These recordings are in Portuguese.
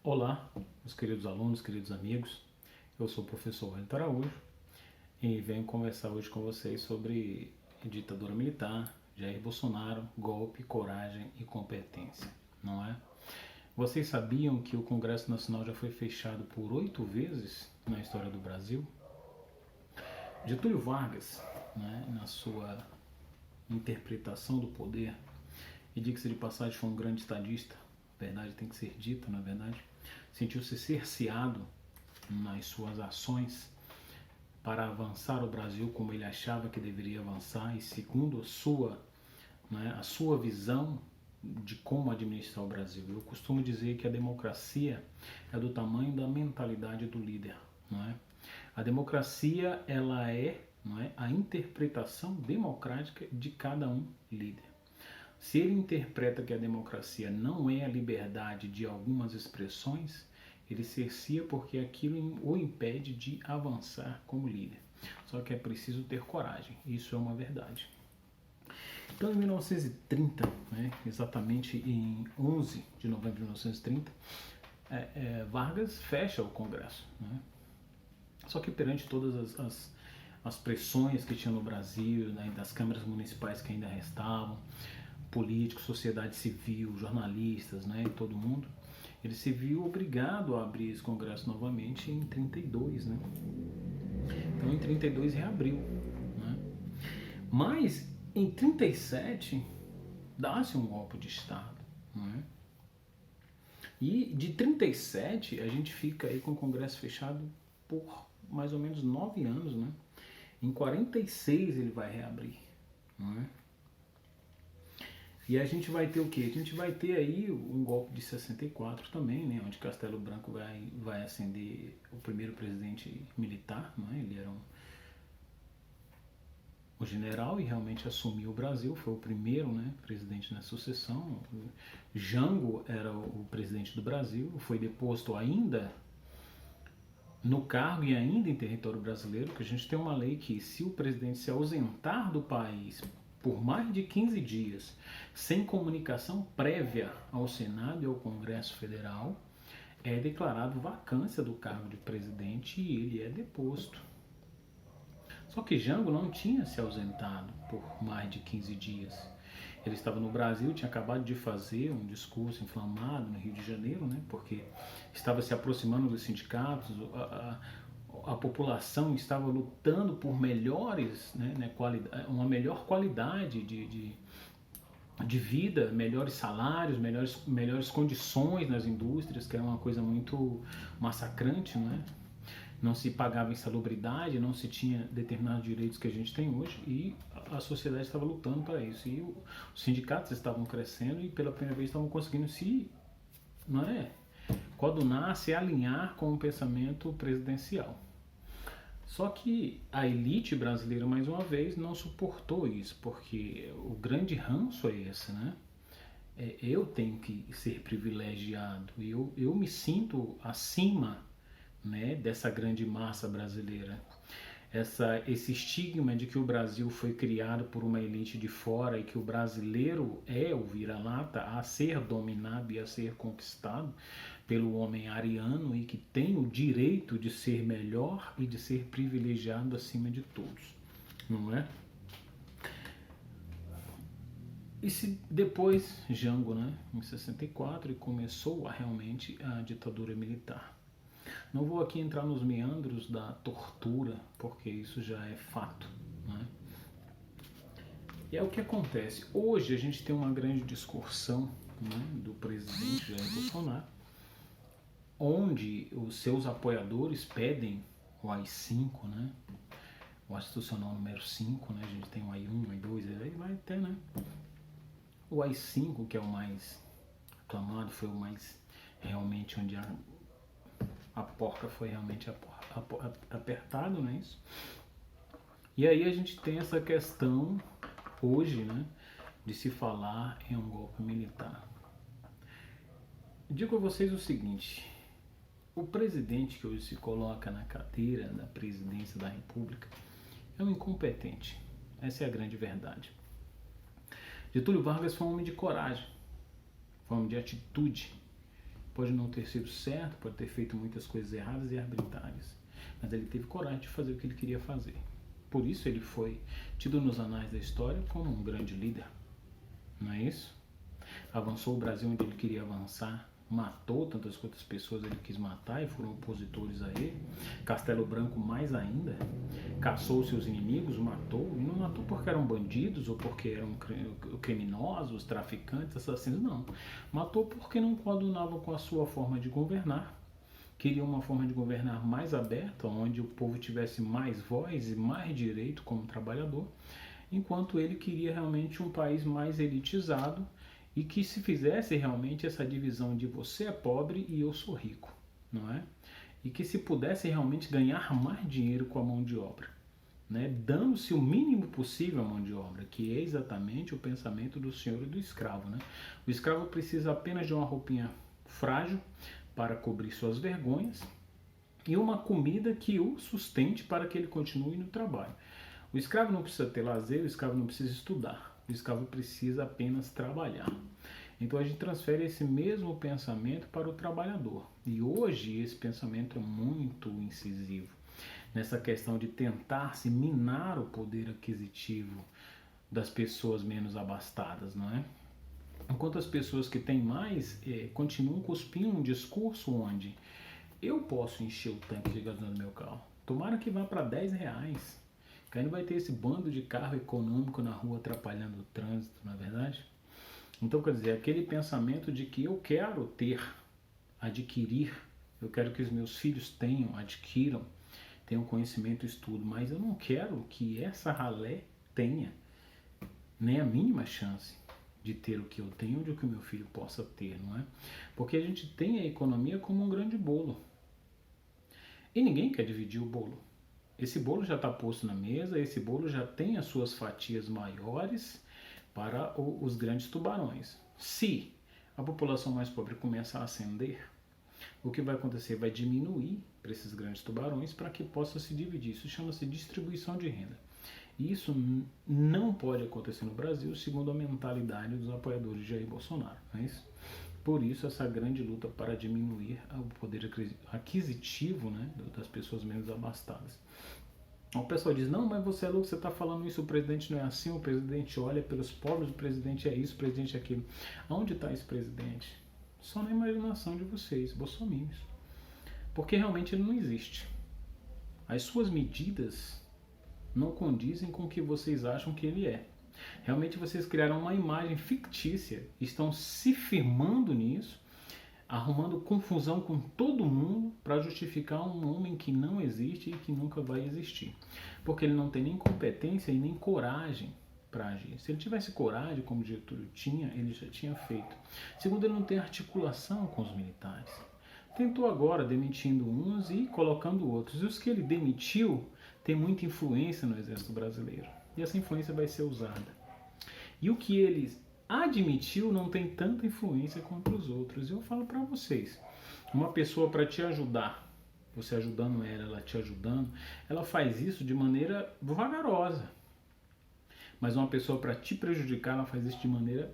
Olá, meus queridos alunos, queridos amigos. Eu sou o professor Wellington Araújo e venho conversar hoje com vocês sobre ditadura militar, Jair Bolsonaro, golpe, coragem e competência, não é? Vocês sabiam que o Congresso Nacional já foi fechado por 8 vezes na história do Brasil? Getúlio Vargas, né, na sua interpretação do poder, e diga-se de passagem, foi um grande estadista, a verdade tem que ser dita, na verdade, sentiu-se cerceado nas suas ações para avançar o Brasil como ele achava que deveria avançar e segundo a sua visão de como administrar o Brasil. Eu costumo dizer que a democracia é do tamanho da mentalidade do líder, não é? A democracia ela é, não é, a interpretação democrática de cada um líder. Se ele interpreta que a democracia não é a liberdade de algumas expressões, ele cercia porque aquilo o impede de avançar como líder. Só que é preciso ter coragem, isso é uma verdade. Então, em 1930, né, exatamente em 11 de novembro de 1930, Vargas fecha o Congresso. Né? Só que perante todas as pressões que tinha no Brasil, né, das câmaras municipais que ainda restavam, políticos, sociedade civil, jornalistas, né, e todo mundo, ele se viu obrigado a abrir esse congresso novamente em 32, né? Então em 32 reabriu, né? Mas em 37 dá-se um golpe de Estado, né? E de 37 a gente fica aí com o congresso fechado por mais ou menos 9 anos, né? Em 46 ele vai reabrir, né? E a gente vai ter o quê? A gente vai ter aí um golpe de 64 também, né? Onde Castelo Branco vai ascender o primeiro presidente militar, né? Ele era o general e realmente assumiu o Brasil, foi o primeiro, né, presidente na sucessão. Jango era o presidente do Brasil, foi deposto ainda no cargo e ainda em território brasileiro, que a gente tem uma lei que se o presidente se ausentar do país por mais de 15 dias, sem comunicação prévia ao Senado e ao Congresso Federal, é declarado vacância do cargo de presidente e ele é deposto. Só que Jango não tinha se ausentado por mais de 15 dias. Ele estava no Brasil, tinha acabado de fazer um discurso inflamado no Rio de Janeiro, né, porque estava se aproximando dos sindicatos, a população estava lutando por melhores, né, uma melhor qualidade de vida, melhores salários, melhores condições nas indústrias, que era uma coisa muito massacrante, né? Não se pagava insalubridade, não se tinha determinados direitos que a gente tem hoje e a sociedade estava lutando para isso. E os sindicatos estavam crescendo e pela primeira vez estavam conseguindo coadunar, se alinhar com o pensamento presidencial. Só que a elite brasileira, mais uma vez, não suportou isso, porque o grande ranço é esse, né? Eu tenho que ser privilegiado, eu me sinto acima, né, dessa grande massa brasileira. Esse estigma de que o Brasil foi criado por uma elite de fora e que o brasileiro é o vira-lata a ser dominado e a ser conquistado pelo homem ariano e que tem o direito de ser melhor e de ser privilegiado acima de todos, não é? E se depois Jango, né, em 64, e começou realmente a ditadura militar. Não vou aqui entrar nos meandros da tortura, porque isso já é fato, né? E é o que acontece. Hoje a gente tem uma grande discussão, né, do presidente Jair Bolsonaro, onde os seus apoiadores pedem o AI-5, né? O institucional número 5, né? A gente tem o AI-1, o AI-2, aí vai até, né? O AI-5, que é o mais aclamado, foi o mais realmente onde a porca foi realmente apertada, não é isso? E aí a gente tem essa questão hoje, né, de se falar em um golpe militar. Digo a vocês o seguinte: o presidente que hoje se coloca na cadeira da presidência da República é um incompetente. Essa é a grande verdade. Getúlio Vargas foi um homem de coragem, foi um homem de atitude. pode não ter sido certo, pode ter feito muitas coisas erradas e arbitrárias, mas ele teve coragem de fazer o que ele queria fazer. Por isso ele foi tido nos anais da história como um grande líder, não é isso? Avançou o Brasil onde ele queria avançar, matou tantas quantas pessoas ele quis matar e foram opositores a ele. Castelo Branco mais ainda, caçou seus inimigos, matou, e não matou porque eram bandidos ou porque eram criminosos, traficantes, assassinos, não. Matou porque não coadunava com a sua forma de governar. Queria uma forma de governar mais aberta, onde o povo tivesse mais voz e mais direito como trabalhador, enquanto ele queria realmente um país mais elitizado e que se fizesse realmente essa divisão de você é pobre e eu sou rico, não é? E que se pudesse realmente ganhar mais dinheiro com a mão de obra, né? Dando-se o mínimo possível à mão de obra, que é exatamente o pensamento do senhor e do escravo, né? O escravo precisa apenas de uma roupinha frágil para cobrir suas vergonhas e uma comida que o sustente para que ele continue no trabalho. O escravo não precisa ter lazer, o escravo não precisa estudar, o escravo precisa apenas trabalhar. Então a gente transfere esse mesmo pensamento para o trabalhador. E hoje esse pensamento é muito incisivo nessa questão de tentar se minar o poder aquisitivo das pessoas menos abastadas, não é? Enquanto as pessoas que têm mais continuam cuspindo um discurso onde eu posso encher o tanque de gasolina do meu carro. Tomara que vá para R$10. Que aí não vai ter esse bando de carro econômico na rua atrapalhando o trânsito, não é verdade? Então, quer dizer, aquele pensamento de que eu quero ter, adquirir, eu quero que os meus filhos tenham, adquiram, tenham conhecimento e estudo, mas eu não quero que essa ralé tenha nem a mínima chance de ter o que eu tenho ou de que o meu filho possa ter, não é? Porque a gente tem a economia como um grande bolo. E ninguém quer dividir o bolo. Esse bolo já está posto na mesa, esse bolo já tem as suas fatias maiores para os grandes tubarões. Se a população mais pobre começar a ascender, o que vai acontecer? Vai diminuir para esses grandes tubarões para que possa se dividir. Isso chama-se distribuição de renda. E isso não pode acontecer no Brasil, segundo a mentalidade dos apoiadores de Jair Bolsonaro. Não é isso? Por isso, essa grande luta para diminuir o poder aquisitivo, né, das pessoas menos abastadas. O pessoal diz, não, mas você é louco, você está falando isso, o presidente não é assim, o presidente olha pelos pobres, o presidente é isso, o presidente é aquilo. Aonde está esse presidente? Só na imaginação de vocês, bolsominions. Porque realmente ele não existe. As suas medidas não condizem com o que vocês acham que ele é. Realmente vocês criaram uma imagem fictícia, estão se firmando nisso, arrumando confusão com todo mundo para justificar um homem que não existe e que nunca vai existir. Porque ele não tem nem competência e nem coragem para agir. Se ele tivesse coragem, como o Getúlio tinha, ele já tinha feito. Segundo, ele não tem articulação com os militares. Tentou agora demitindo uns e colocando outros. E os que ele demitiu têm muita influência no exército brasileiro. E essa influência vai ser usada. E o que ele admitiu não tem tanta influência quanto os outros. E eu falo para vocês, uma pessoa para te ajudar, você ajudando ela te ajudando, ela faz isso de maneira vagarosa. Mas uma pessoa para te prejudicar, ela faz isso de maneira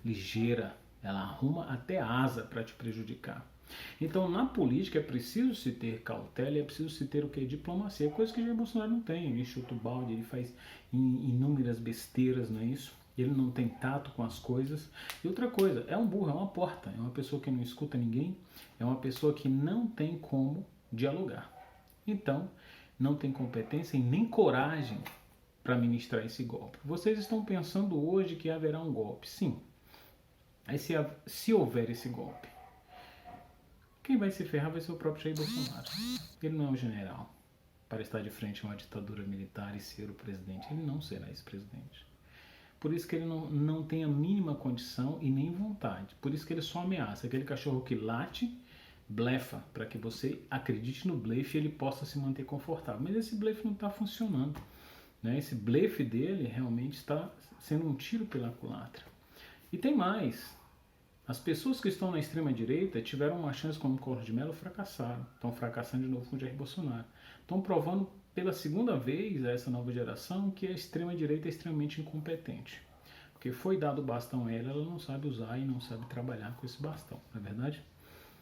ligeira. Ela arruma até asa para te prejudicar. Então, na política é preciso se ter cautela, é preciso se ter o que? Diplomacia, coisa que Jair Bolsonaro não tem. Ele chuta o balde, ele faz inúmeras besteiras, não é isso? Ele não tem tato com as coisas. E outra coisa, é um burro, é uma porta, é uma pessoa que não escuta ninguém, é uma pessoa que não tem como dialogar. Então, não tem competência e nem coragem para ministrar esse golpe. Vocês estão pensando hoje que haverá um golpe. Sim. Aí se houver esse golpe, quem vai se ferrar vai ser o próprio Jair Bolsonaro. Ele não é um general para estar de frente a uma ditadura militar e ser o presidente. Ele não será esse presidente. Por isso que ele não tem a mínima condição e nem vontade. Por isso que ele só ameaça. Aquele cachorro que late, blefa, para que você acredite no blefe e ele possa se manter confortável. Mas esse blefe não está funcionando. Né? Esse blefe dele realmente está sendo um tiro pela culatra. E tem mais. As pessoas que estão na extrema-direita tiveram uma chance como Collor de Mello, fracassaram. Estão fracassando de novo com Jair Bolsonaro. Estão provando pela segunda vez a essa nova geração que a extrema-direita é extremamente incompetente. Porque foi dado o bastão a ela, ela não sabe usar e não sabe trabalhar com esse bastão, não é verdade?